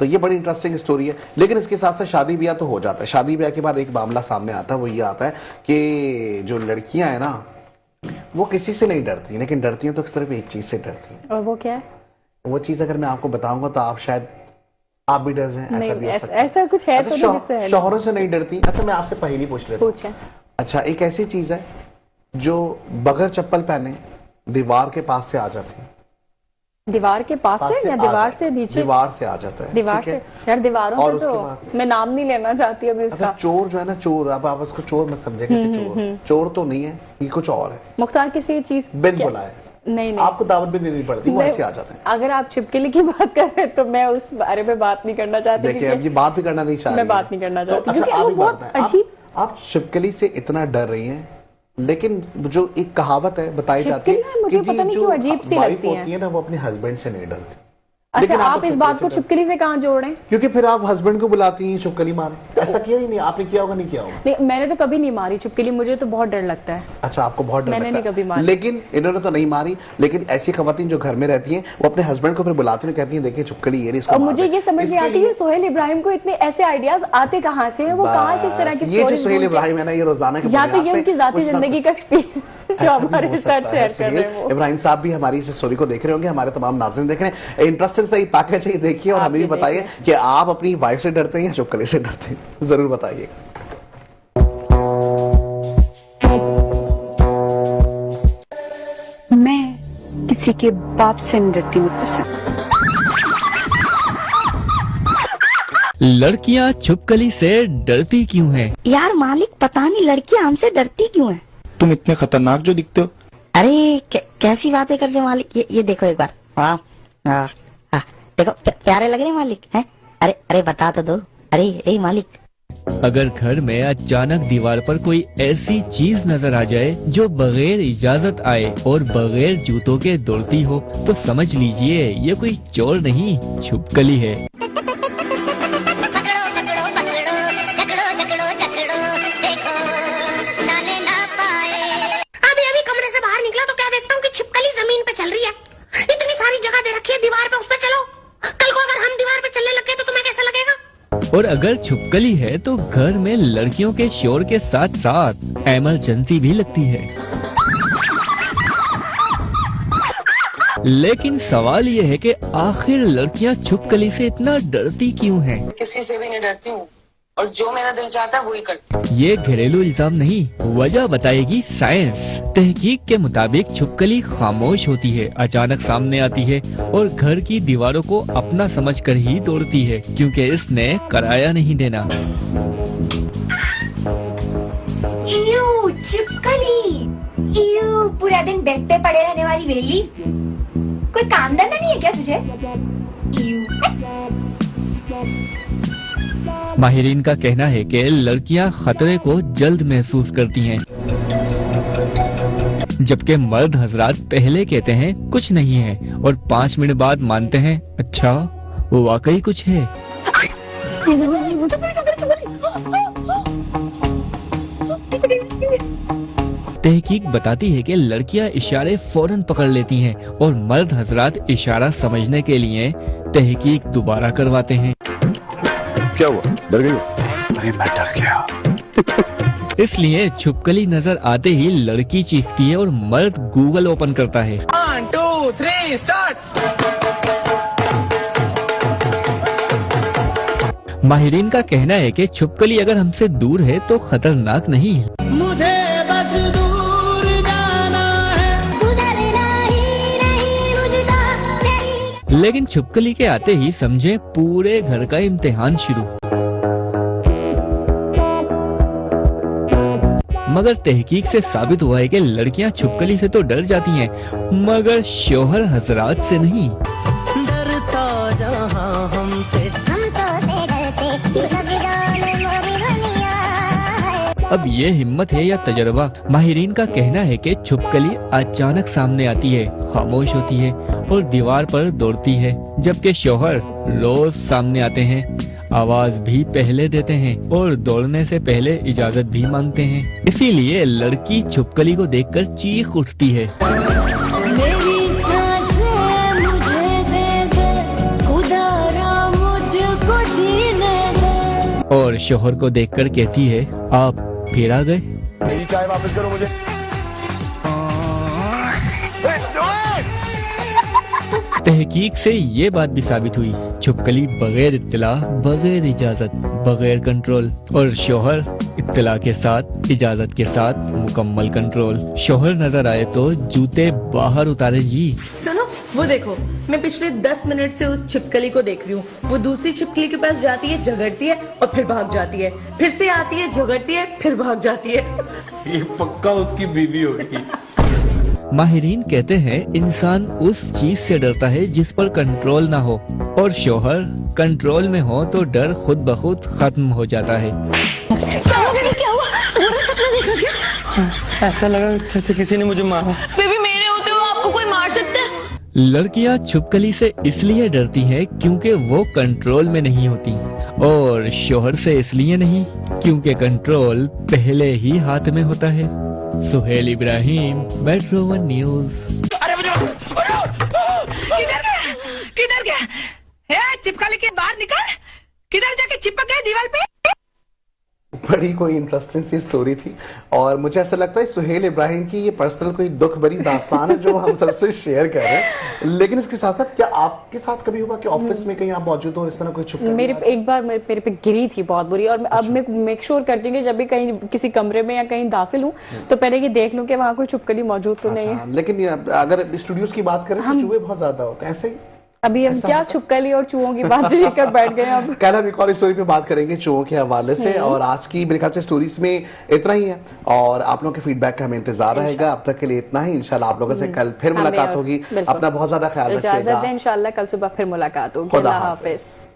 तो ये बड़ी इंटरेस्टिंग स्टोरी है। लेकिन इसके साथ साथ शादी ब्याह तो हो जाता है। शादी ब्याह के बाद एक मामला सामने आता है, वो ये आता है कि जो लड़कियां हैं ना वो किसी से नहीं डरती, लेकिन डरती हैं तो सिर्फ एक चीज से डरती हैं। और वो क्या है? वो चीज अगर मैं आपको बताऊंगा तो आप शायद आप भी डर जाएं, ऐसा भी हो सकता है। ऐसा कुछ है अच्छा, तो जिससे है। शौहरों से नहीं डरती। अच्छा मैं आपसे पहेली पूछ लेता हूं। पूछें। अच्छा एक ऐसी चीज है जो बगैर चप्पल पहने दीवार के पास से आ जाती है। दीवार के पास से या दीवार से नीचे? दीवार से आ जाता है। दीवार से यार, दीवारों और पे तो मैं नाम नहीं लेना चाहती अभी उसका। अच्छा चोर जो है ना, चोर, अब आप उसको चोर मत समझेगा कि चोर चोर तो नहीं है, ये कुछ और है। मुख्तार किसी चीज बिन बुलाए नहीं आपको दावत भी देनी पड़ती, वो ऐसे आ जाते हैं। अगर आप छिपकली की बात कर रहे हैं तो मैं उस बारे में बात नहीं करना चाहती। देखिए अब ये बात भी करना नहीं चाहती, मैं बात नहीं करना चाहती तो, क्योंकि अच्छा, वो बहुत अजीब। आप छिपकली से इतना डर रही हैं, लेकिन जो एक कहावत है बताई जाती है मुझे पता नहीं क्यों अजीब सी लगती होती है ना, वो अपने हस्बैंड से नहीं डरती। अच्छा आप इस बात को छिपकली से कहाँ जोड़ रहे हैं? क्योंकि फिर आप हस्बैंड को बुलाती हैं छिपकली मारे, ऐसा किया ही नहीं आपने? किया होगा? नहीं किया होगा? नहीं, मैंने तो कभी नहीं मारी छिपकली, मुझे तो बहुत डर लगता है। अच्छा आपको बहुत डर मैंने लगता नहीं कभी है? मारी। लेकिन इन्होंने तो नहीं मारी, लेकिन ऐसी खवातीन जो घर में रहती हैं वो अपने हस्बैंड को फिर बुलाती हैं, कहती हैं देखिए छिपकली ये इसको। और मुझे ये समझ नहीं आती है सोहेल इब्राहिम को इतने ऐसे आइडियाज आते कहाँ से हैं? वो कहाँ से इस तरह की ये जो सोहेल इब्राहिम है ना, ये रोजाना के या तो ये उनकी जाती जिंदगी का एक्सपीरियंस जो हमारे साथ शेयर कर रहे हैं। इब्राहिम साहब भी हमारी इस स्टोरी को देख रहे होंगे, हमारे तमाम नाज़रीन देख रहे हैं। इंटरेस्टिंग सा पैकेज है, देखिए और हमें भी बताइए कि आप अपनी वाइफ से डरते हैं या छिपकली से डरते हैं, जरूर बताइएगा। मैं किसी के बाप से नहीं डरती हूँ। लड़कियां छिपकली से डरती क्यों हैं? यार मालिक पता नहीं लड़कियां हमसे डरती क्यों हैं? तुम इतने खतरनाक जो दिखते हो। अरे कैसी बातें कर रहे हो मालिक? ये देखो एक बार। वाह वाह, देखो प्यारे लग रहे हैं मालिक हैं। अरे अरे बता तो दो। अरे ए मालिक, अगर घर में अचानक दीवार पर कोई ऐसी चीज नजर आ जाए जो बगैर इजाजत आए और बगैर जूतों के दौड़ती हो, तो समझ लीजिए ये कोई चोर नहीं, छिपकली है। चल रही है, इतनी सारी जगह दे रखी है दीवार पे, उस पे चलो। कल को अगर हम दीवार पे चलने लगे तो तुम्हें कैसा लगेगा? और अगर छिपकली है तो घर में लड़कियों के शोर के साथ साथ इमरजेंसी भी लगती है। लेकिन सवाल ये है कि आखिर लड़कियां छिपकली से इतना डरती क्यों हैं? किसी से भी नहीं डरती हूँ और जो मेरा दिल चाहता है वो ही करती हूँ। ये घरेलू इल्जाम नहीं, वजह बताएगी साइंस। तहकीक के मुताबिक छिपकली खामोश होती है, अचानक सामने आती है और घर की दीवारों को अपना समझकर ही तोड़ती है, क्योंकि इसने किराया नहीं देना। छिपकली, पूरा दिन बेड पे पड़े रहने वाली वेली, कोई काम धंधा नहीं है क्या तुझे? माहिरीन का कहना है कि लड़कियां खतरे को जल्द महसूस करती हैं, जबकि मर्द हजरात पहले कहते हैं कुछ नहीं है और 5 मिनट बाद मानते हैं अच्छा वो वाकई कुछ है। तहकीक बताती है कि लड़कियां इशारे फौरन पकड़ लेती हैं और मर्द हजरात इशारा समझने के लिए तहकीक दोबारा करवाते हैं। क्या हुआ, डर गई? अरे मैं डर गया। इसलिए छिपकली नजर आते ही लड़की चीखती है और मर्द गूगल ओपन करता है। 1 2 3 स्टार्ट। माहिरीन का कहना है कि छिपकली अगर हमसे दूर है तो खतरनाक नहीं है। मुझे बस दूर जाना है, गुजरना ही नहीं मुझको तेरी। लेकिन छिपकली के आते ही समझे पूरे घर का इम्तिहान शुरू। मगर तहकीक से साबित हुआ है कि लड़कियां छिपकली से तो डर जाती हैं, मगर शोहर हजरात से नहीं। डरता जहां हमसे, हम तो से डरते, सब जाने मोरी दुनिया है। अब ये हिम्मत है या तजर्बा? माहिरीन का कहना है कि छिपकली अचानक सामने आती है, खामोश होती है और दीवार पर दौड़ती है, जबकि शौहर रोज सामने आते हैं, आवाज भी पहले देते हैं और दौड़ने से पहले इजाजत भी मांगते हैं। इसीलिए लड़की छिपकली को देखकर चीख उठती है। मेरी सांसें मुझे दे दे, खुदा मुझको और शोहर को देखकर कहती है, आप फिर आ गए। मेरी चाय वापस करो मुझे। तहकीक से ये बात भी साबित हुई, छुपकली बगैर इत्तला, बगैर इजाजत, बगैर कंट्रोल, और शोहर इत्तला के साथ, इजाजत के साथ मुकम्मल कंट्रोल। शोहर नजर आए तो जूते बाहर उतारे जी। सुनो, वो देखो, मैं पिछले 10 मिनट से उस छिपकली को देख रही हूँ। वो दूसरी छिपकली के पास जाती है, झगड़ती है और फिर भाग जाती है, फिर से आती है, झगड़ती है, फिर भाग जाती है। ये पक्का उसकी बीवी होगी। माहिरीन कहते हैं इंसान उस चीज से डरता है जिस पर कंट्रोल ना हो, और शोहर कंट्रोल में हो तो डर खुद ब खुद खत्म हो जाता है। क्या हुआ? बुरा सपना देखा क्या? ऐसा लगा जैसे किसी ने मुझे मारा। बेबी, मेरे होते हुए आपको कोई मार सकता है? लड़कियां छुपकली से इसलिए डरती हैं क्योंकि वो कंट्रोल में नहीं होती, और शोहर से इसलिए नहीं क्योंकि कंट्रोल पहले ही हाथ में होता है। Suhail Ibrahim, metro 1 news. किधर गया? चिपकली के बाहर निकल, किधर जाके चिपक गए दीवार पे? बड़ी कोई इंटरेस्टिंग सी स्टोरी थी, और मुझे ऐसा लगता है सुहेल इब्राहिम की ये पर्सनल कोई दुख भरी दास्तान है जो हम सबसे शेयर कर रहे हैं। लेकिन इसके साथ साथ क्या आपके साथ कभी हुआ कि ऑफिस में कहीं आप मौजूद हो, इस तरह कोई छुपकली? मेरे एक बार मेरे पे गिरी थी बहुत बुरी, और अब मैं मेक श्योर करती हूँ कि जब भी कहीं किसी कमरे में या कहीं दाखिल हूँ तो पहले ये देख लूँ कि वहाँ कोई छुपकली मौजूद तो नहीं है। लेकिन अगर स्टूडियोज की बात करें तो चूहे बहुत ज्यादा होते हैं, ऐसे ही। अभी हम क्या छुपकली और चूहों की बात लेकर बैठ गए अब। कल हम एक और स्टोरी पे बात करेंगे चूहों के हवाले से, और आज की मेरे ख्याल से स्टोरीज में इतना ही है, और आप लोगों के फीडबैक का हमें इंतजार रहेगा। अब तक के लिए इतना ही, इंशाल्लाह आप लोगों से कल फिर मुलाकात होगी। अपना बहुत ज्यादा ख्याल रखिएगा। इजाजत दें, इंशाल्लाह कल सुबह फिर मुलाकात होगी। खुदा अल्लाह हाफिज। हाफिज।